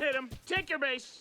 That hit him. Take your base.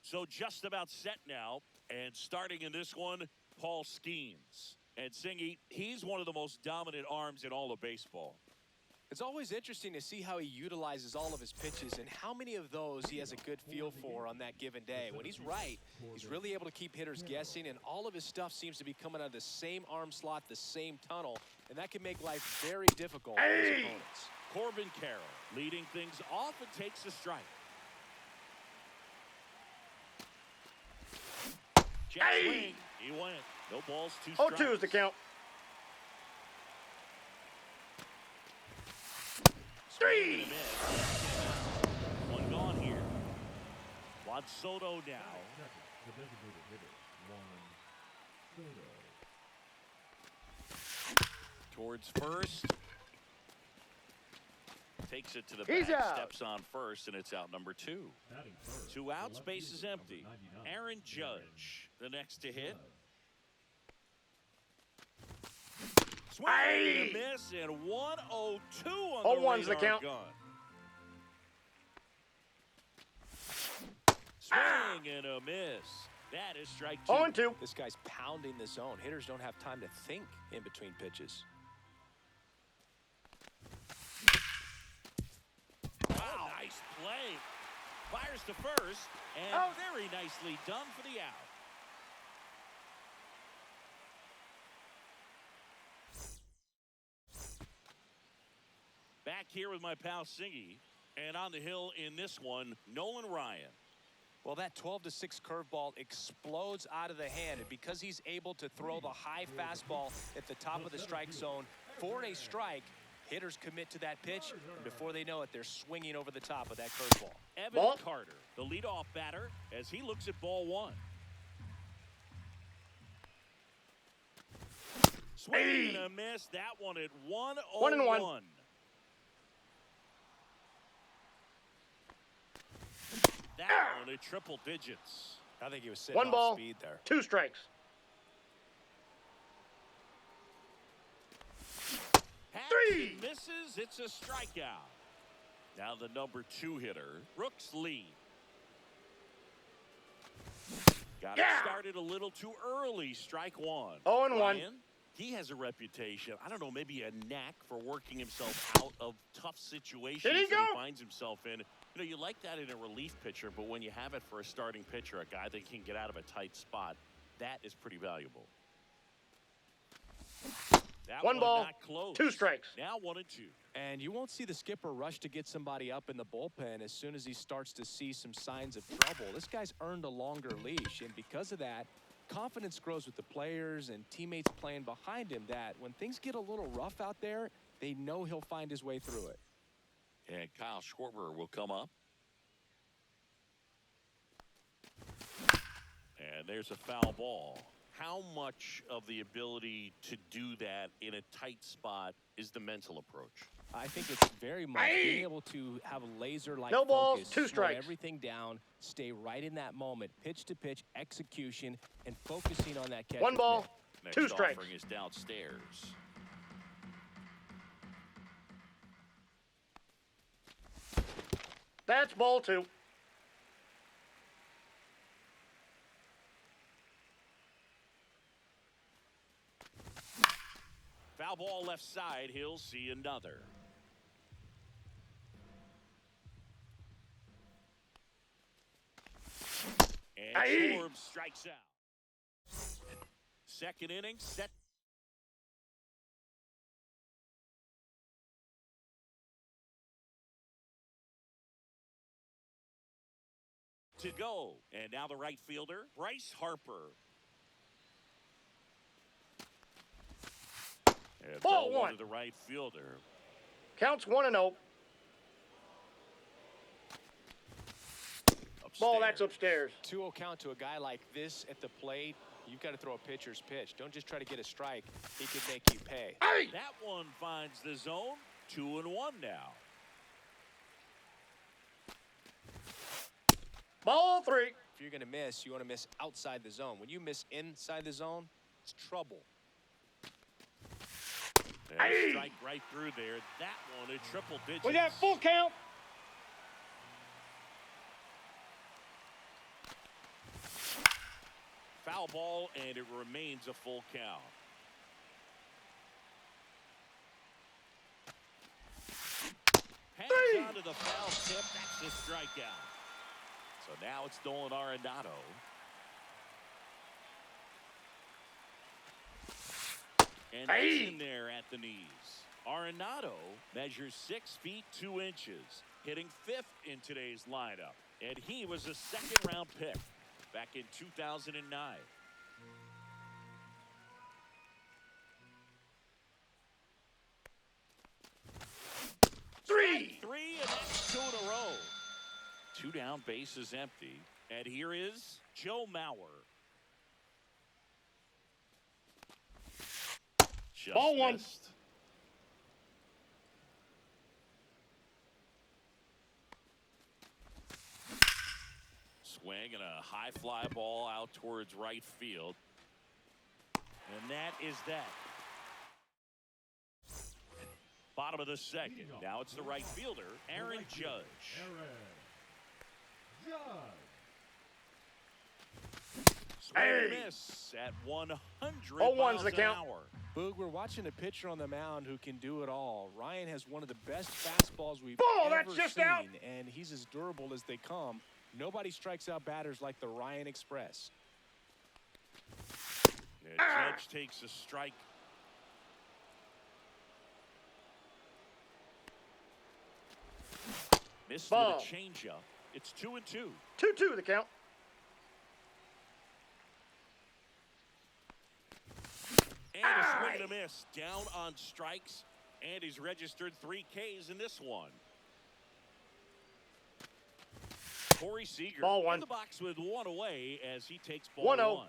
So just about set now, and starting in this one, Paul Skeens. And Singy, he's one of the most dominant arms in all of baseball. It's always interesting to see how he utilizes all of his pitches and how many of those he has a good feel for on that given day. When he's right, he's really able to keep hitters guessing, and all of his stuff seems to be coming out of the same arm slot, the same tunnel, and that can make life very difficult for his opponents. Corbin Carroll leading things off and takes a strike. Check swing. He went. No balls, 2 strikes. 0-2 is the count. 3. One gone here. Juan Soto now. Towards first. Takes it to the He's bag, out. steps on first, and it's out number 2. 2 outs, base is empty. Aaron Judge, the next to hit. Swing and a miss, and 1-0-2 on the 0-1's the radar count. gun. Swing and a miss. That is strike 2. 0-2. This guy's pounding the zone. Hitters don't have time to think in between pitches. Wow, nice play. Fires to first, and very nicely done for the out. Back here with my pal Singy, and on the hill in this one, Nolan Ryan. Well, that 12-6 curveball explodes out of the hand, and because he's able to throw the high fastball at the top of the strike zone for a strike, hitters commit to that pitch, and before they know it, they're swinging over the top of that curveball. Evan Carter, the leadoff batter, as he looks at ball 1. Swing and a miss. That one at 1-0-1. 1-1. That one at triple digits. I think he was sitting 1 off ball, speed there. 2 strikes. Three misses. It's a strikeout. Now the number 2 hitter, Brooks Lee. Got it started a little too early. Strike 1. 0-1. Ryan, he has a reputation, I don't know, maybe a knack for working himself out of tough situations Did he that go? he finds himself in. You know, you like that in a relief pitcher, but when you have it for a starting pitcher, a guy that can get out of a tight spot, that is pretty valuable. That 1 ball, not close. 2 strikes. Now 1-2. And you won't see the skipper rush to get somebody up in the bullpen as soon as he starts to see some signs of trouble. This guy's earned a longer leash, and because of that, confidence grows with the players and teammates playing behind him that when things get a little rough out there, they know he'll find his way through it. And Kyle Schwarber will come up. And there's a foul ball. How much of the ability to do that in a tight spot is the mental approach? I think it's very much being able to have a laser-like No balls, focus, 2 slow strikes. everything down, stay right in that moment, pitch-to-pitch execution, and focusing on that catcher's 1 ball, mitt. Next 2 strikes. offering is downstairs. That's ball 2. Foul ball left side. He'll see another. And Forbes strikes out. Second inning set. To go. And now the right fielder, Bryce Harper. And Ball ball 1 to the right fielder. Counts 1-0. Ball, that's upstairs. 2-0 count to a guy like this at the plate. You've got to throw a pitcher's pitch. Don't just try to get a strike. He could make you pay. Hey! That one finds the zone. 2-1 now. Ball 3. If you're going to miss, you want to miss outside the zone. When you miss inside the zone, it's trouble. And strike right through there. That one, a triple digits. We got full count. Foul ball, and it remains a full count. Hangs on to the foul tip. That's the strikeout. So now it's Nolan Arenado. And that's in there at the knees. Arenado measures 6 feet 2 inches, hitting 5th in today's lineup. And he was a second-round pick back in 2009. Three, and that's 2 in a row. 2 down, bases empty. And here is Joe Mauer. Just ball 1. missed. Swing and a high fly ball out towards right field. And that is that. Bottom of the second. Now it's the right fielder, Aaron Judge. Swing and miss at 100 miles an hour. Boog, we're watching a pitcher on the mound who can do it all. Ryan has one of the best fastballs we've ever seen, and he's as durable as they come. Nobody strikes out batters like the Ryan Express. And Judge takes a strike. Missed with a changeup. It's 2-2. 2-2 the count. And a swing and a miss. Down on strikes. And he's registered 3 Ks in this one. Corey Seager ball 1. in the box with 1 away as he takes ball 1. 1-0.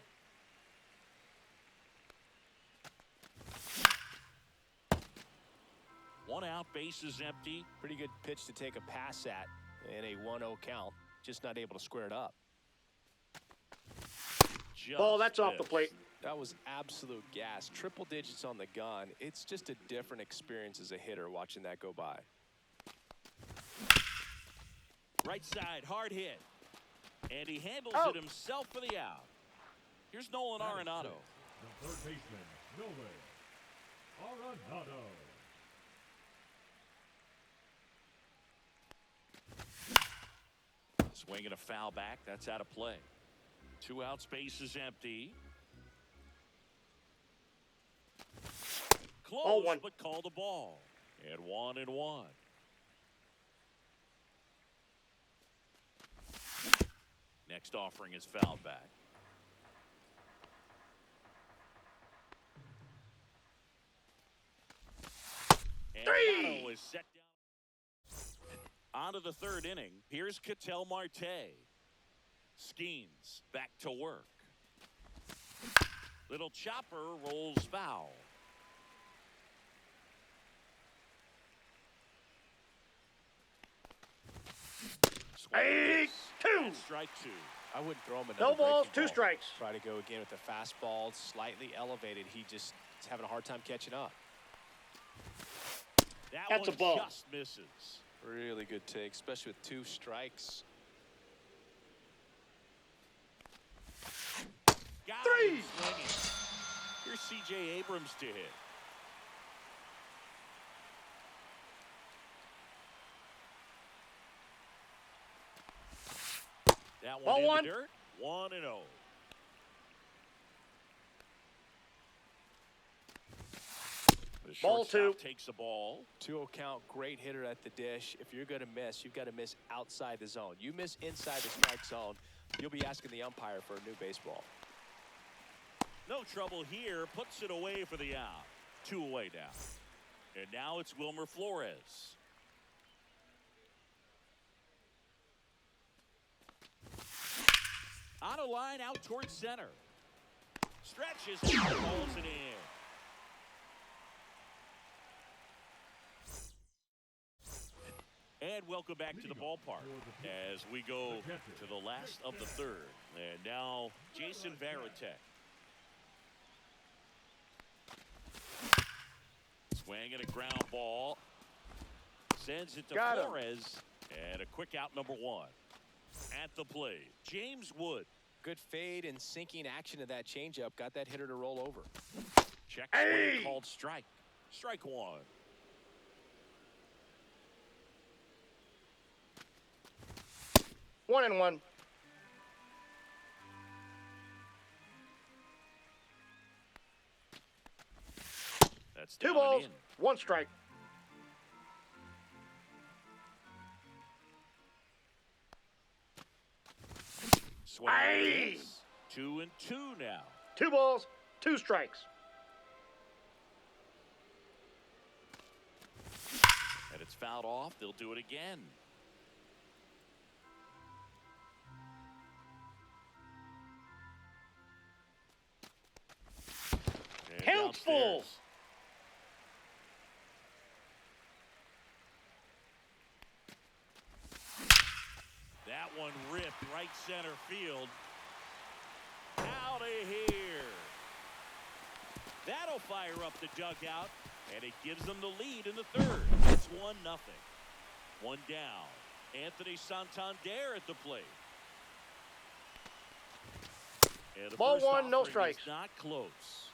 One out, bases empty. Pretty good pitch to take a pass at in a 1-0 count. Just not able to square it up. Ball, that's off the plate. That was absolute gas. Triple digits on the gun. It's just a different experience as a hitter watching that go by. Right side, hard hit. And he handles it himself for the out. Here's Nolan Arenado. The third baseman, Nolan Arenado. Swing and a foul back. That's out of play. 2 outs, base is empty. Close, but call the ball. And 1-1. Next offering is fouled back. And Arenado is set down. On to the 3rd inning. Here's Ketel Marte. Skeens back to work. Little chopper rolls foul. Strike 2. I wouldn't throw him another No balls, breaking 2 ball. strikes. Try to go again with the fastball, slightly elevated. He just is having a hard time catching up. That's a ball. Just misses. Really good take, especially with 2 strikes. Got 3. him swinging. Here's C.J. Abrams to hit. That one Ball in 1. the dirt. 1-0. The Ball 2. shortstop takes the ball. 2-0 count, great hitter at the dish. If you're going to miss, you've got to miss outside the zone. You miss inside the strike zone, you'll be asking the umpire for a new baseball. No trouble here. Puts it away for the out. 2 away now. And now it's Wilmer Flores. On a line out towards center. Stretches and calls it in. And welcome back to the ballpark as we go to the last of the third. And now Jason Varitek. Swinging a ground ball. Sends it to Got him. Flores. And a quick out, number 1. At the plate, James Wood. Good fade and sinking action of that changeup. Got that hitter to roll over. Check Hey! swing called strike. Strike 1. One and one. That's 2 down balls, and in. 1 strike. Swing and Hey! miss. 2-2 now. 2 balls, 2 strikes. And it's fouled off. They'll do it again. And Count full. downstairs. That one ripped right center field. Out of here. That'll fire up the dugout, and it gives them the lead in the third. It's 1-0. 1 down. Anthony Santander at the plate. And the Ball first 1, no offering strikes. is not close.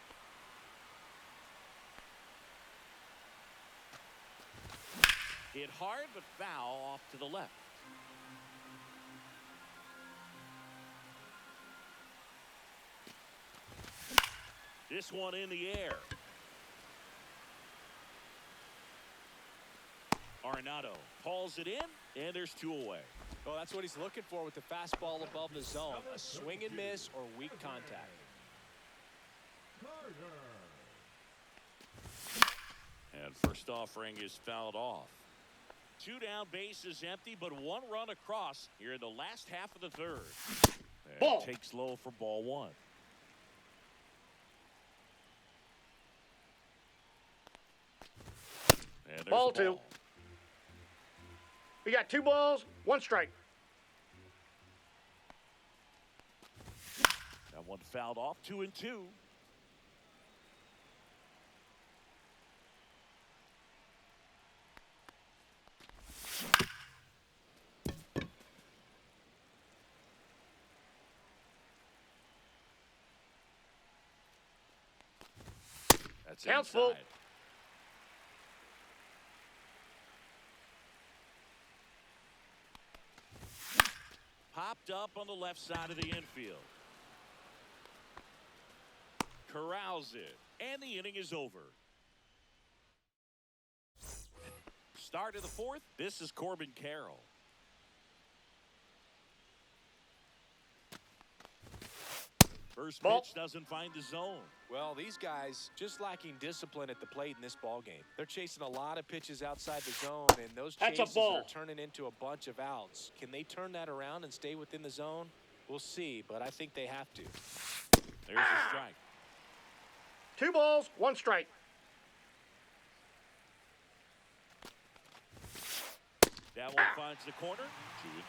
Hit hard but foul off to the left. This one in the air. Arenado hauls it in, and there's 2 away. Well, that's what he's looking for with the fastball above the zone. A swing and miss or weak contact. Carter. And first offering is fouled off. 2 down, bases empty, but 1 run across here in the last half of the third. And Ball. takes low for ball 1. And there's Ball the 2. We got 2 balls, 1 strike. That one fouled off. 2-2. That's Counts inside. full. Popped up on the left side of the infield. Corrals it. And the inning is over. Start of the 4th. This is Corbin Carroll. First Ball. pitch doesn't find the zone. Well, these guys just lacking discipline at the plate in this ball game. They're chasing a lot of pitches outside the zone, and those That's a chases ball. are turning into a bunch of outs. Can they turn that around and stay within the zone? We'll see, but I think they have to. There's a strike. 2 balls, 1 strike. That one finds the corner.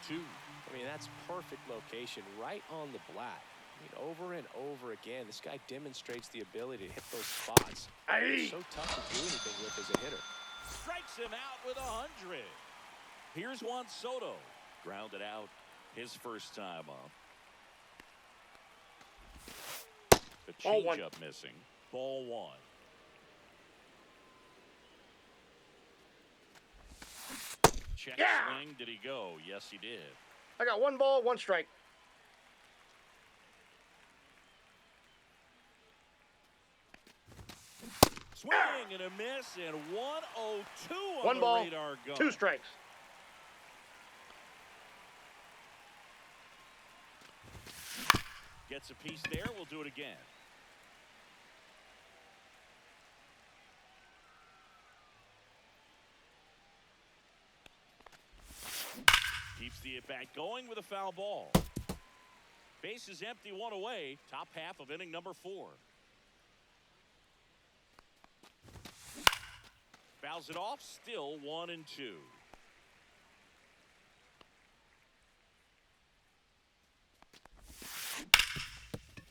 2-2. I mean, that's perfect location, right on the black. I mean, over and over again, this guy demonstrates the ability to hit those spots. Hey. So tough to do anything with as a hitter. Strikes him out with 100. Here's Juan Soto. Grounded out his first time up. The Ball one. changeup missing. Ball one. Check swing. Did he go? Yes, he did. I got 1 ball, 1 strike. Swing and a miss, and 1-0-2 on 1 the ball, radar gun. 2 strikes. Gets a piece there. We'll do it again. Keeps the at-bat going with a foul ball. Base is empty, 1 away. Top half of inning number 4. Fouls it off. Still 1-2.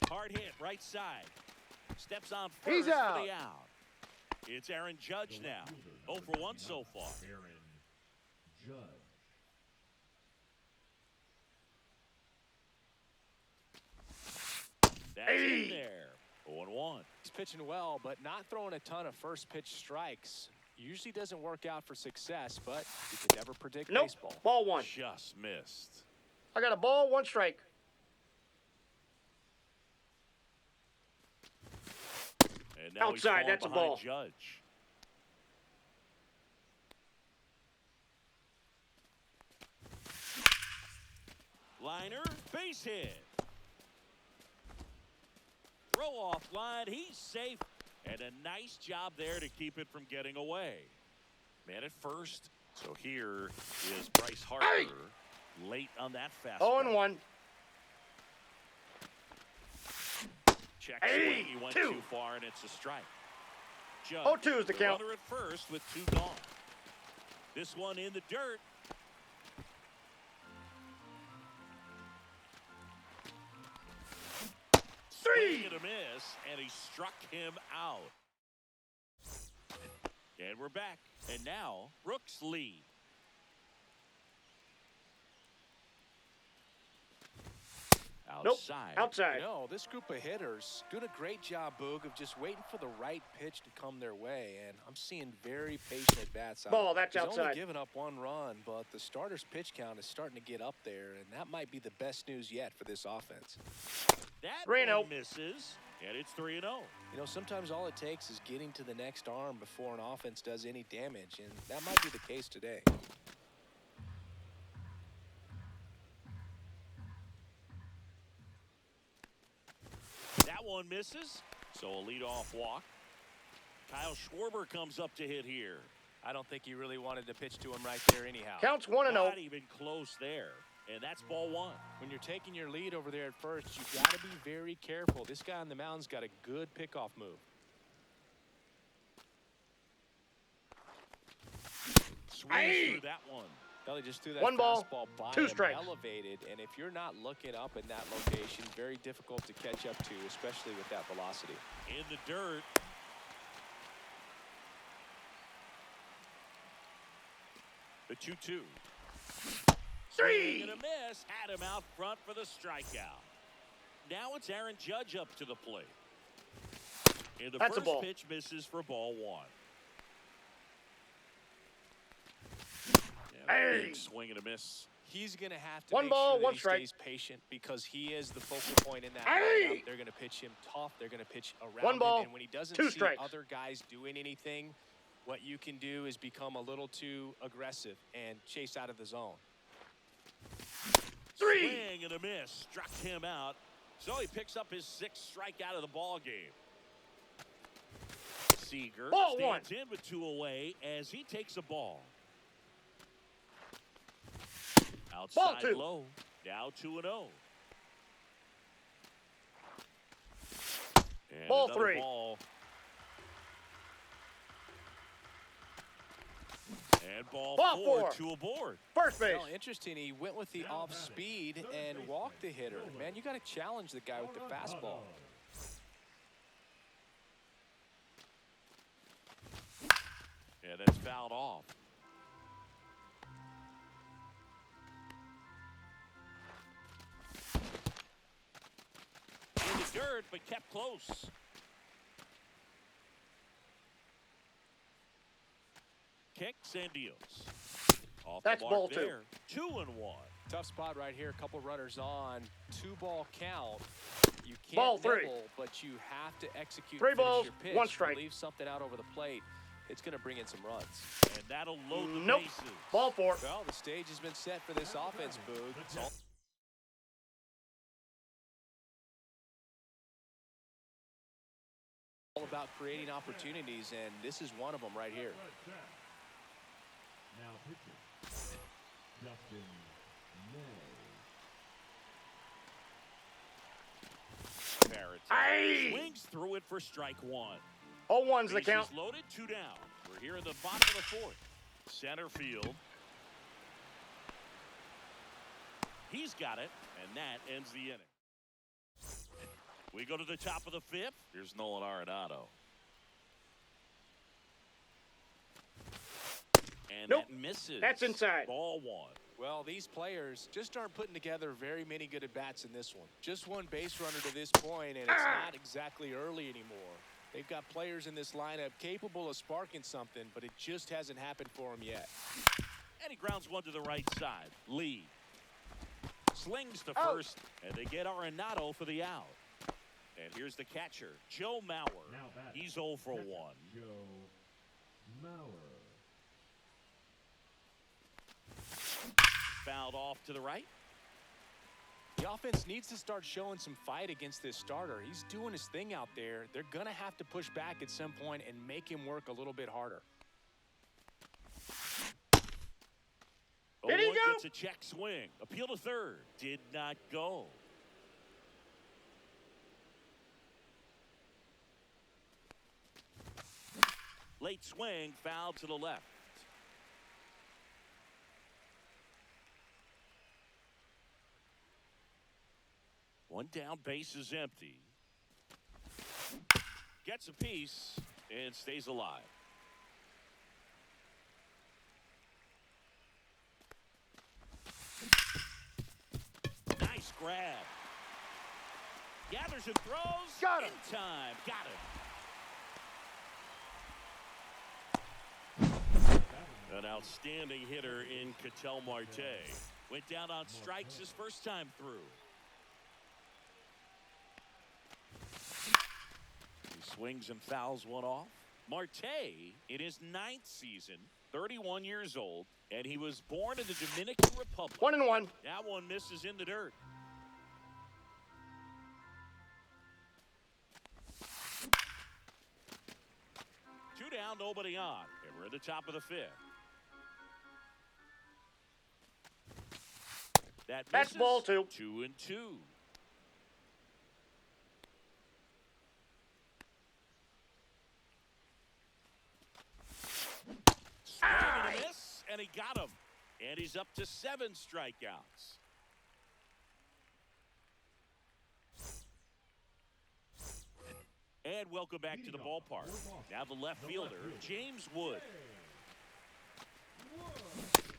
Hard hit, right side. Steps on first He's for out. the out. It's Aaron Judge now. 0 for 1 so far. Aaron Judge. That's in there. 0-1. He's pitching well, but not throwing a ton of first pitch strikes. Usually doesn't work out for success, but you can never predict Nope. baseball. Ball 1. Just missed. I got a ball, 1 strike. And now he's Outside, falling that's a behind ball. Judge. Liner, base hit. Throw off line, he's safe. And a nice job there to keep it from getting away. Man at first. So here is Bryce Harper. Late on that fastball. 0-1. Check swing, he went 2. too far, and it's a strike. Judge, 0-2 is the count. runner at first with 2 gone. This one in the dirt. Swing and a miss, and he struck him out. And we're back. And now, Brooks lead. Outside. Nope. Outside. No, this group of hitters doing a great job, Boog, of just waiting for the right pitch to come their way, and I'm seeing very patient at bats. Ball, that's He's outside. only given up 1 run, but the starter's pitch count is starting to get up there, and that might be the best news yet for this offense. That 3-0. one misses, and it's 3-0. You know, sometimes all it takes is getting to the next arm before an offense does any damage, and that might be the case today. That one misses, so a leadoff walk. Kyle Schwarber comes up to hit here. I don't think he really wanted to pitch to him right there anyhow. Counts 1-0. Not even close there, and that's ball 1. When you're taking your lead over there at first, you've got to be very careful. This guy on the mound's got a good pickoff move. Swings through that one. Well, he just threw that 1 ball, fastball by 2 him, strikes. elevated, and if you're not looking up in that location, very difficult to catch up to, especially with that velocity. In the dirt. The 2-2. 3. And a miss. Had him out front for the strikeout. Now it's Aaron Judge up to the plate. And the That's a first ball. pitch misses for ball 1. Hey. Big swing and a miss. He's going to have to 1 make ball, sure that 1 he strike. stays patient because he is the focal point in that Hey. lineup. They're going to pitch him tough. They're going to pitch around 1 ball, him. And when he doesn't 2 see strikes. other guys doing anything, what you can do is become a little too aggressive and chase out of the zone. 3. Swing and a miss. Struck him out. So he picks up his 6th strikeout of the ball game. Seager Ball 1. stands in with 2 away as he takes a ball. Outside 2. low. Now 2-0. And Ball another 3. Ball. And ball 4, 2 aboard. First base. Well, interesting. He went with the off speed and walked the hitter. Man, you got to challenge the guy with the fastball. And that's fouled off. third, but kept close. Kicks and deals. Off That's the ball mark two. there. 2-1. Tough spot right here. A couple runners on. 2-ball count. You can't Ball three. nibble, but you have to execute. Three finish balls, your pitch. one strike. Leave something out over the plate. It's going to bring in some runs. And that'll load the Nope. bases. Ball four. Well, the stage has been set for this offense, Boog. It's all about creating opportunities, and this is one of them right here. Now pitching. Justin May. Barrett Aye. swings through it for strike one. 0-1's the Bases count. loaded, 2 down. We're here in the bottom of the fourth. Center field. He's got it, and that ends the inning. We go to the top of the fifth. Here's Nolan Arenado. And Nope. that misses. That's inside. Ball one. Well, these players just aren't putting together very many good at-bats in this one. Just one base runner to this point, and it's not exactly early anymore. They've got players in this lineup capable of sparking something, but it just hasn't happened for them yet. And he grounds one to the right side. Lee slings to Out. first, and they get Arenado for the out. And here's the catcher, Joe Mauer. Now batting. He's 0 for 1. Joe Mauer. Fouled off to the right. The offense needs to start showing some fight against this starter. He's doing his thing out there. They're going to have to push back at some point and make him work a little bit harder. Did he 0-1 go? gets a check swing. Appeal to third. Did not go. Late swing, foul to the left. One down, base is empty. Gets a piece and stays alive. Nice grab. Gathers and throws. Got him. In time. Got him. An outstanding hitter in Ketel Marte. Went down on strikes his first time through. He swings and fouls one off. Marte, in his 9th season, 31 years old, and he was born in the Dominican Republic. 1-1. That one misses in the dirt. Two down, nobody on, and we're at the top of the fifth. That That's misses. ball two. 2-2. Swing and a miss, and he got him. And he's up to 7 strikeouts. And welcome back to the ballpark. Now the left fielder, James Wood.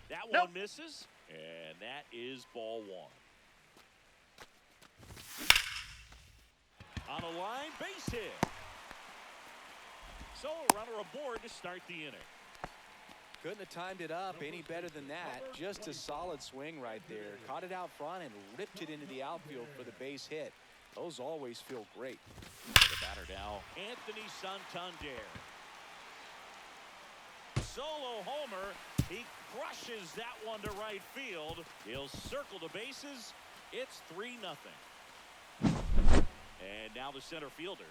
That one Nope. misses, and that is ball 1. On a line, base hit. So a runner aboard to start the inning. Couldn't have timed it up any better than that. Just a solid swing right there. Caught it out front and ripped it into the outfield for the base hit. Those always feel great. The batter now, Anthony Santander. Solo homer. He crushes that one to right field. He'll circle the bases. It's 3-0. And now the center fielder,